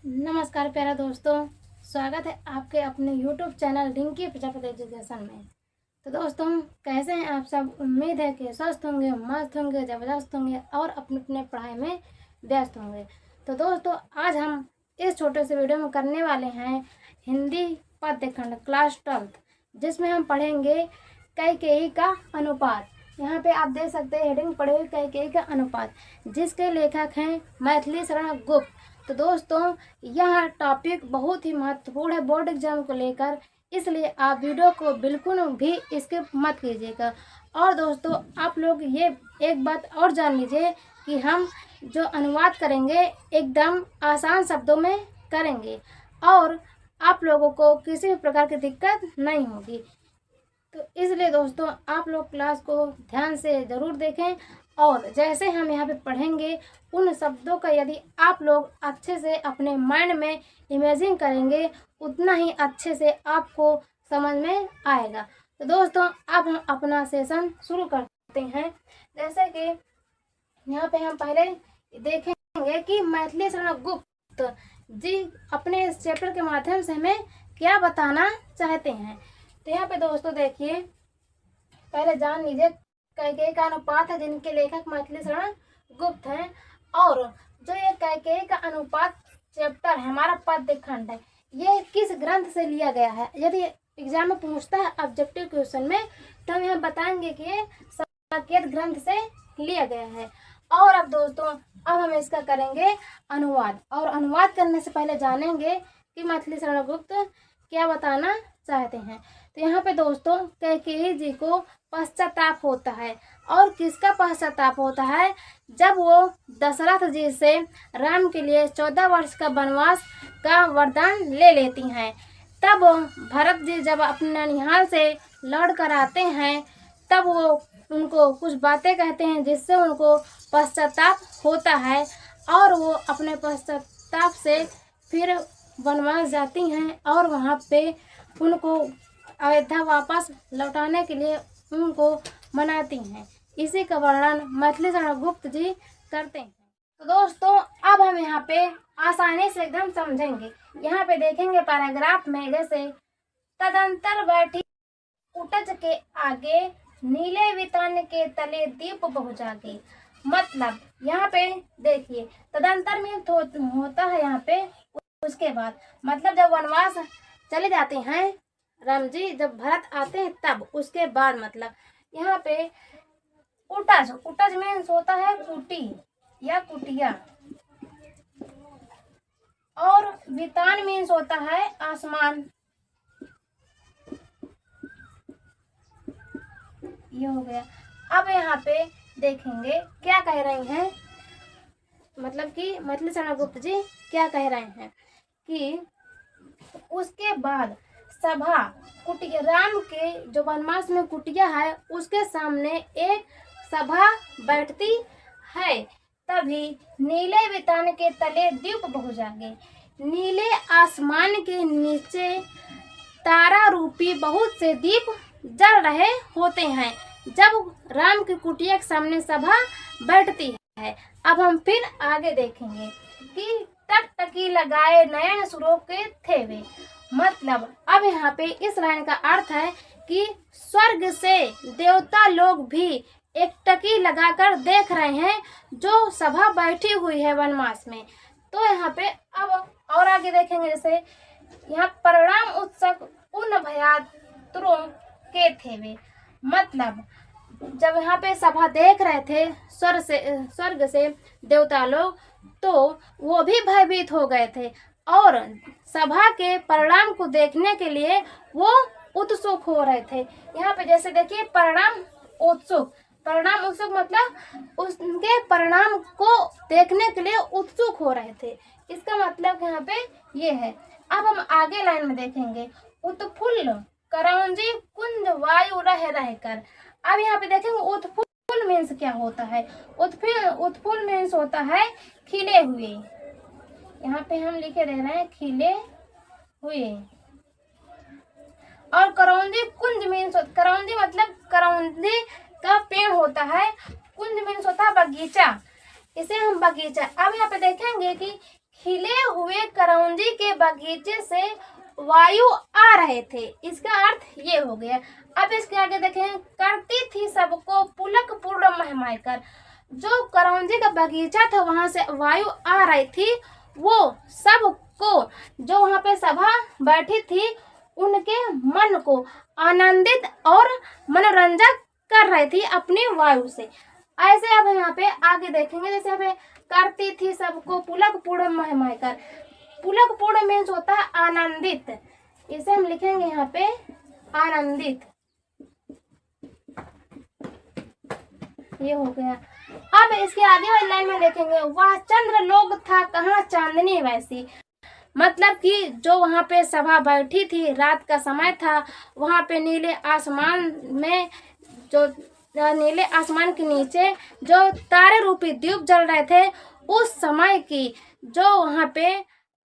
नमस्कार प्यारे दोस्तों, स्वागत है आपके अपने YouTube channel Rinki Prajapati education में। तो दोस्तों, कैसे हैं आप सब? उम्मीद है कि स्वस्थ होंगे, मस्त होंगे, ज़बरदस्त होंगे और अपने अपने पढ़ाई में व्यस्त होंगे। तो दोस्तों, आज हम इस छोटे से वीडियो में करने वाले हैं हिंदी पद्य खंड क्लास 12th, जिसमें हम पढ़ेंगे कैकेयी का अनुपात। यहाँ पे आप देख सकते हैं हेडिंग पढ़े हुए कैकेयी का अनुपात, जिसके लेखक हैं मैथिली शरण गुप्त। तो दोस्तों, यह टॉपिक बहुत ही महत्वपूर्ण है बोर्ड एग्जाम को लेकर, इसलिए आप वीडियो को बिल्कुल भी स्किप मत कीजिएगा। और दोस्तों, आप लोग ये एक बात और जान लीजिए कि हम जो अनुवाद करेंगे एकदम आसान शब्दों में करेंगे और आप लोगों को किसी भी प्रकार की दिक्कत नहीं होगी। तो इसलिए दोस्तों, आप लोग क्लास को ध्यान से ज़रूर देखें और जैसे हम यहाँ पे पढ़ेंगे उन शब्दों का यदि आप लोग अच्छे से अपने माइंड में इमेजिन करेंगे, उतना ही अच्छे से आपको समझ में आएगा। तो दोस्तों, अब हम अपना सेशन शुरू करते हैं। जैसे कि यहाँ पे हम पहले देखेंगे कि मैथिली शरण गुप्त जी अपने इस चैप्टर के माध्यम से हमें क्या बताना चाहते हैं। तो यहाँ पे दोस्तों देखिए, पहले जान लीजिए कैकेयी का अनुपात है, जिनके लेखक मैथिली शरण गुप्त हैं। और जो ये कैकेयी का अनुपात चैप्टर है, हमारा पद्य खंड है, ये किस ग्रंथ से लिया गया है। यदि एग्जाम में पूछता है ऑब्जेक्टिव क्वेश्चन में, तो हम यहाँ बताएंगे कि ये साकेत ग्रंथ से लिया गया है। और अब दोस्तों, अब हम इसका करेंगे अनुवाद, और अनुवाद करने से पहले जानेंगे कि मैथिली शरण गुप्त क्या बताना चाहते हैं। तो यहाँ पे दोस्तों, कैकेयी जी को पश्चाताप होता है। और किसका पश्चाताप होता है? जब वो दशरथ जी से राम के लिए 14 वर्ष का वनवास का वरदान ले लेती हैं। तब भरत जी जब अपने ननिहाल से लौट कर आते हैं, तब वो उनको कुछ बातें कहते हैं, जिससे उनको पश्चाताप होता है और वो अपने पश्चाताप से फिर वनवास जाती हैं और वहाँ पे उनको अयोध्या वापस लौटाने के लिए उनको मनाती हैं। इसी का वर्णन मैथिली शरण गुप्त जी करते हैं। तो दोस्तों, अब हम यहाँ पे आसानी से एकदम समझेंगे। यहाँ पे देखेंगे पैराग्राफ में, जैसे तदंतर बैठी उटज के आगे, नीले वितान के तले दीप बहु जागे। मतलब यहाँ पे देखिए, तदंतर में होता है यहाँ पे उसके बाद, मतलब जब वनवास चले जाते हैं राम जी, जब भरत आते हैं तब, उसके बाद मतलब यहाँ पे उटज, उटज मीन्स होता है कुटी या कुटिया, और वितान मीन्स होता है आसमान। ये हो गया। अब यहाँ पे देखेंगे क्या कह रही हैं, मतलब कि मैथिली शरण गुप्त जी क्या कह रहे हैं कि उसके बाद सभा कुटिया, राम के जो वनवास में कुटिया है उसके सामने एक सभा बैठती है। तभी नीले वितान के तले दीप बहु जागे। नीले आसमान के नीचे तारा रूपी बहुत से दीप जल रहे होते हैं जब राम की कुटिया के सामने सभा बैठती है। अब हम फिर आगे देखेंगे कि टकटकी लगाए नयन सुरो के थे वे। मतलब अब यहाँ पे इस लाइन का अर्थ है कि स्वर्ग से देवता लोग भी एक टकी लगाकर देख रहे हैं जो सभा बैठी हुई है वनवास में। तो यहाँ पे अब और आगे देखेंगे, जैसे यहाँ परिणाम उत्सव उन भयातुरों के थे वे। मतलब जब यहाँ पे सभा देख रहे थे स्वर्ग से देवता लोग, तो वो भी भयभीत हो गए थे और सभा के परिणाम को देखने के लिए वो उत्सुक हो रहे थे। यहाँ पे जैसे देखिए, परिणाम उत्सुक, परिणाम उत्सुक मतलब उसके परिणाम को देखने के लिए उत्सुक हो रहे थे। इसका मतलब यहाँ पे ये है। अब हम आगे लाइन में देखेंगे, उत्फुल्ल करौंजी कुंज वायु रह रह कर। अब यहाँ पे देखेंगे उत्फुल्ल मीन्स क्या होता है। उत्फुल्ल मीन्स होता है खिले हुए। यहाँ पे हम लिखे दे रहे हैं खिले हुए। और करौंदी कुंज मीन्स, करौंदी मतलब करौंदी का पेड़ होता है, कुंज मीन्स होता है बगीचा, इसे हम बगीचा। अब यहाँ पे देखेंगे कि खिले हुए करौंजी के बगीचे से वायु आ रहे थे। इसका अर्थ ये हो गया। अब इसके आगे देखें, करती थी सबको पुलक पूर्ण महमाय कर। जो करौंजी का बगीचा था वहां से वायु आ रही थी, वो सबको, जो वहां पे सभा बैठी थी, उनके मन को आनंदित और मनोरंजक कर रही थी अपनी वायु से। ऐसे अब यहाँ पे आगे देखेंगे, जैसे अब करती थी सबको पुलक पूर्ण महमाय कर। पुलक पूर्ण मीन्स होता है आनंदित। इसे हम लिखेंगे यहाँ पे आनंदित, ये हो गया। अब इसके आगे वाली लाइन में देखेंगे, वह चंद्र लोग था कहाँ चांदनी वैसी। मतलब कि जो वहाँ पे सभा बैठी थी, रात का समय था, वहाँ पे नीले आसमान में, जो नीले आसमान के नीचे जो तारे रूपी द्वीप जल रहे थे, उस समय की जो वहाँ पे